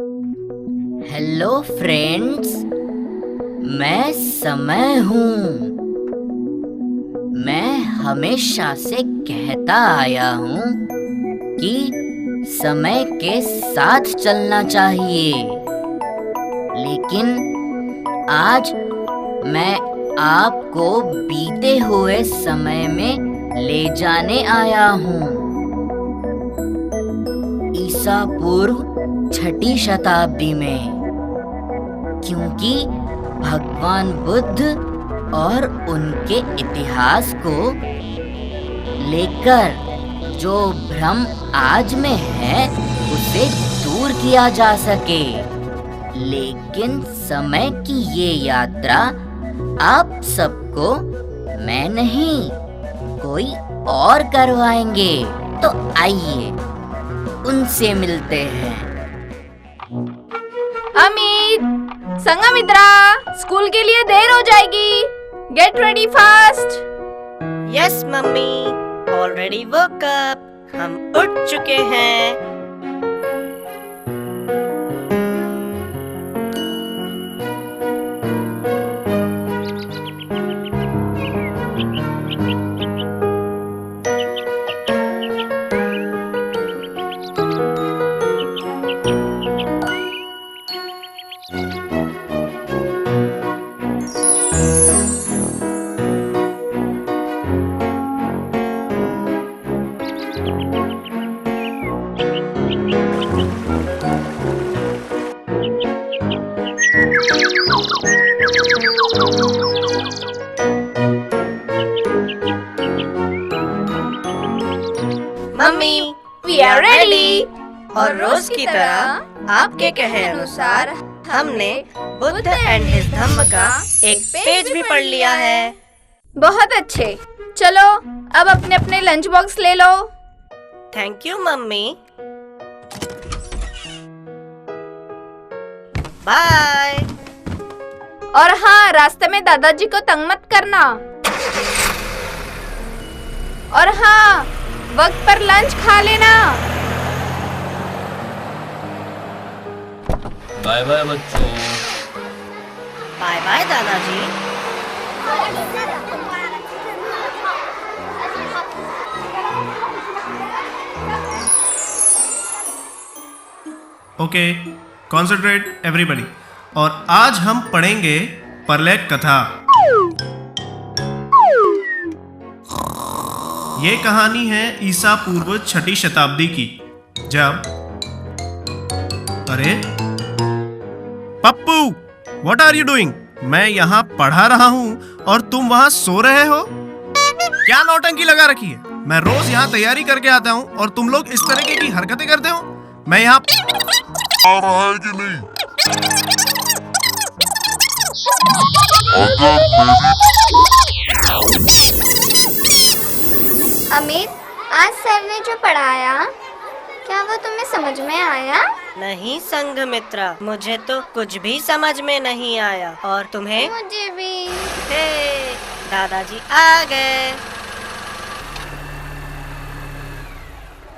Hello friends, मैं समय हूँ। मैं हमेशा से कहता आया हूँ कि समय के साथ चलना चाहिए, लेकिन आज मैं आपको बीते हुए समय में ले जाने आया हूँ। ईसा पूर्व 6ठी शताब्दी में, क्योंकि भगवान बुद्ध और उनके इतिहास को लेकर जो भ्रम आज में है उसे दूर किया जा सके। लेकिन समय की ये यात्रा आप सबको मैं नहीं, कोई और करवाएंगे। तो आइए उनसे मिलते हैं। अमित, संघमित्रा, स्कूल के लिए देर हो जाएगी। Get ready fast. Yes mummy, already woke up. हम उठ चुके हैं। Mummy, we are ready. और रोज की तरह आपके कहे अनुसार हमने बुद्ध एंड हिज धम्म का एक पेज भी पढ़ लिया है। बहुत अच्छे। चलो अब अपने अपने लंच बॉक्स ले लो। Thank you mummy. बाय। और हाँ, रास्ते में दादाजी को तंग मत करना। और हाँ, वक्त पर लंच खा लेना। बाय बाय बच्चों। बाय बाय दादाजी। Okay, concentrate everybody. और आज हम पढ़ेंगे परलेख कथा। ये कहानी है ईसा पूर्व 6ठी शताब्दी की, जब अरे Pappu, what are you doing? मैं यहाँ पढ़ा रहा हूँ और तुम वहाँ सो रहे हो। क्या नौटंकी लगा रखी है? मैं रोज यहाँ तैयारी करके आता हूँ और तुम लोग इस तरह की हरकतें करते हो। मैं यहाँ आ रहा है कि नहीं? अमित, आज सर ने जो पढ़ाया, क्या वो तुम्हें समझ में आया? नहीं संघमित्रा, मुझे तो कुछ भी समझ में नहीं आया। और तुम्हें? मुझे भी। हे, दादाजी आ गए।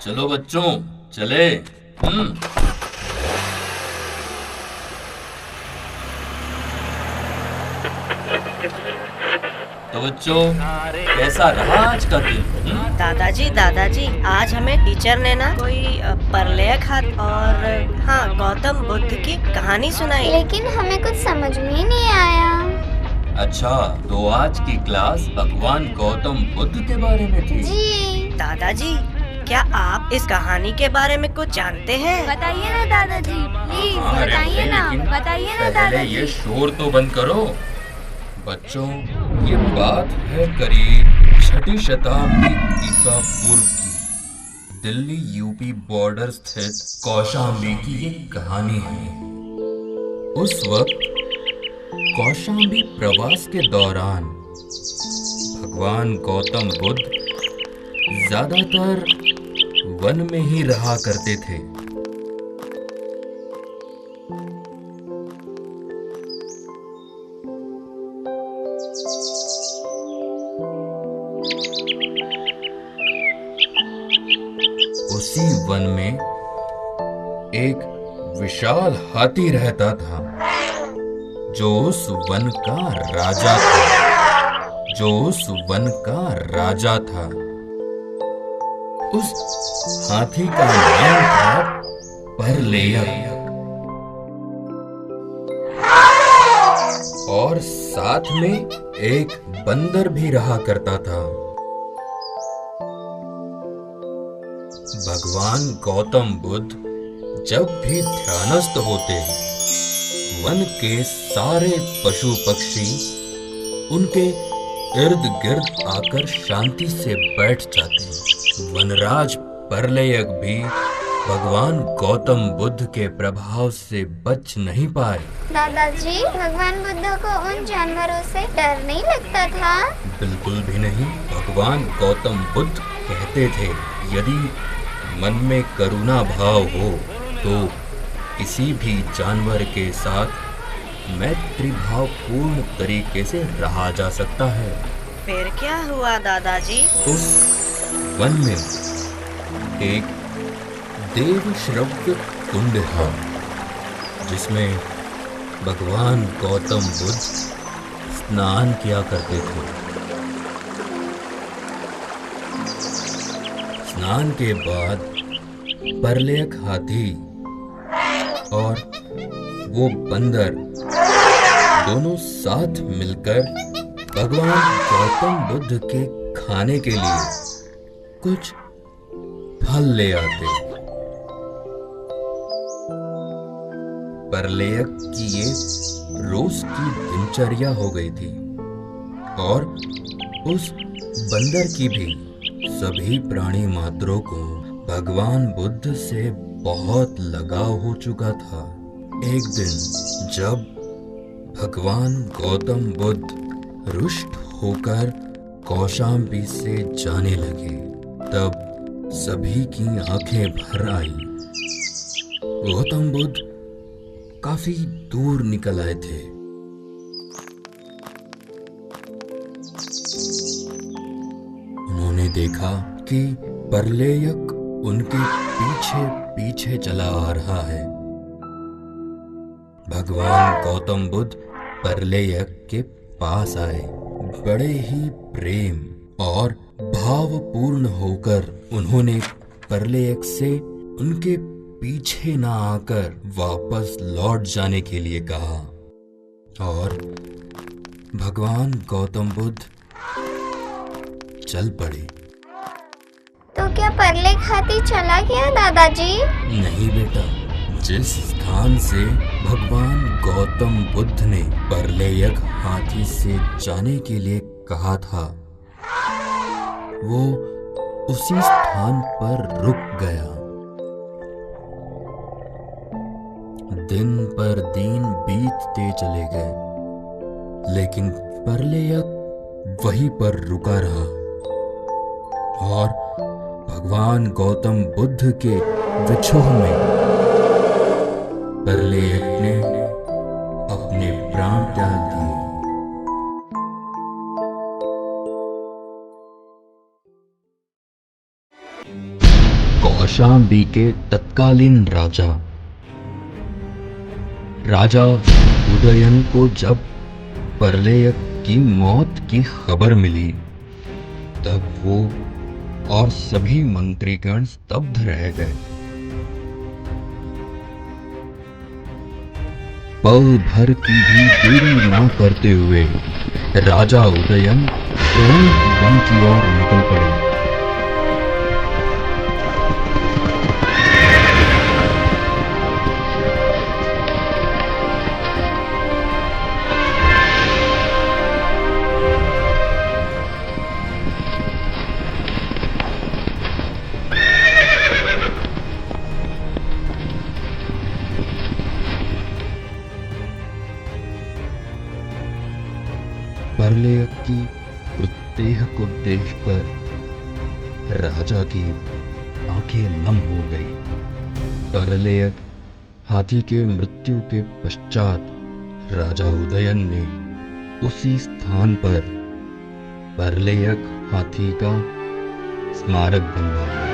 चलो बच्चों, चले। तो बच्चों, कैसा रहा आज का दिन? दादाजी, आज हमें टीचर ने ना कोई परलेख और हाँ, गौतम बुद्ध की कहानी सुनाई। लेकिन हमें कुछ समझ में ही नहीं आया। अच्छा, तो आज की क्लास भगवान गौतम बुद्ध के बारे में थी। जी। दादाजी, क्या आप इस कहानी के बारे में कुछ जानते हैं? बताइए ना दादाजी, प्लीज अरे बताइए ना, लेकिन बताइए ना पहले दादाजी। ये शोर तो बंद करो। बच्चों, ये बात है करीब 6ठी शताब्दी ईसा पूर्व की। दिल्ली यूपी बॉर्डर स्थित कौशाम्बी की ये कहानी है। उस वक्त कौशाम्बी प्रवास के दौरान भगवान गौतम बुद्ध ज्यादातर वन में ही रहा करते थे। उसी वन में एक विशाल हाथी रहता था जो उस वन का राजा था। उस हाथी का नाम था परलेयक और साथ में एक बंदर भी रहा करता था। भगवान गौतम बुद्ध जब भी ध्यानस्थ होते, वन के सारे पशु पक्षी उनके इर्द गिर्द आकर शांति से बैठ जाते। वनराज परलेयक भी भगवान गौतम बुद्ध के प्रभाव से बच नहीं पाए। दादाजी, भगवान बुद्ध को उन जानवरों से डर नहीं लगता था? बिल्कुल भी नहीं। भगवान गौतम बुद्ध कहते थे, यदि मन में करुणा भाव हो तो किसी भी जानवर के साथ मैत्री भाव पूर्ण तरीके से रहा जा सकता है। फिर क्या हुआ दादाजी? उस वन में एक देव श्रव्य कुंड था जिसमें भगवान गौतम बुद्ध स्नान किया करते थे। स्नान के बाद परलेयक हाथी और वो बंदर दोनों साथ मिलकर भगवान गौतम बुद्ध के खाने के लिए कुछ फल ले आते। परलेयक की ये रोज की दिनचर्या हो गई थी और उस बंदर की भी सभी प्राणी मात्रों को भगवान बुद्ध से बहुत लगाव हो चुका था। एक दिन जब भगवान गौतम बुद्ध रुष्ट होकर कौशाम्बी से जाने लगे, तब सभी की आंखें भर आई। गौतम बुद्ध काफी दूर निकल आए थे। उन्होंने देखा कि परलेयक उनके पीछे पीछे चला आ रहा है। भगवान गौतम बुद्ध परलेयक के पास आए। बड़े ही प्रेम और भावपूर्ण होकर उन्होंने परलेयक से उनके पीछे ना आकर वापस लौट जाने के लिए कहा और भगवान गौतम बुद्ध चल पड़े। तो क्या परलेयक हाथी चला गया दादाजी? नहीं बेटा, जिस स्थान से भगवान गौतम बुद्ध ने परलेयक हाथी से जाने के लिए कहा था, वो उसी स्थान पर रुक गया। दिन पर दिन बीतते चले गए, लेकिन परलेयक वहीं पर रुका रहा और भगवान गौतम बुद्ध के विछोह में परलेयक ने अपने प्राण त्याग दिए। कौशाम्बी के तत्कालीन राजा उदयन को जब परलेयक की मौत की खबर मिली, तब वो और सभी मंत्रीगण स्तब्ध रह गए। पल भर की भी देरी न करते हुए राजा उदयन तुरंत वन की ओर निकल पड़े। परलेयक की प्रत्येक को देखकर राजा की आंखें नम हो गई। परलेयक हाथी के मृत्यु के पश्चात राजा उदयन ने उसी स्थान पर परलेयक हाथी का स्मारक बनवाया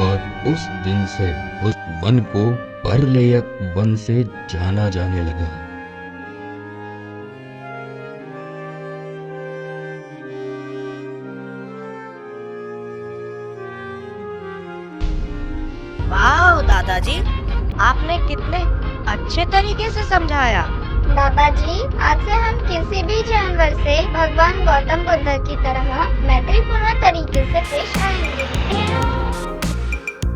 और उस दिन से उस वन को परलयक वन से जाना जाने लगा। वाह दादाजी, आपने कितने अच्छे तरीके से समझाया। दादाजी, आज से हम किसी भी जानवर से भगवान गौतम बुद्ध की तरह मैत्रीपूर्ण तरीके से पेश आएंगे।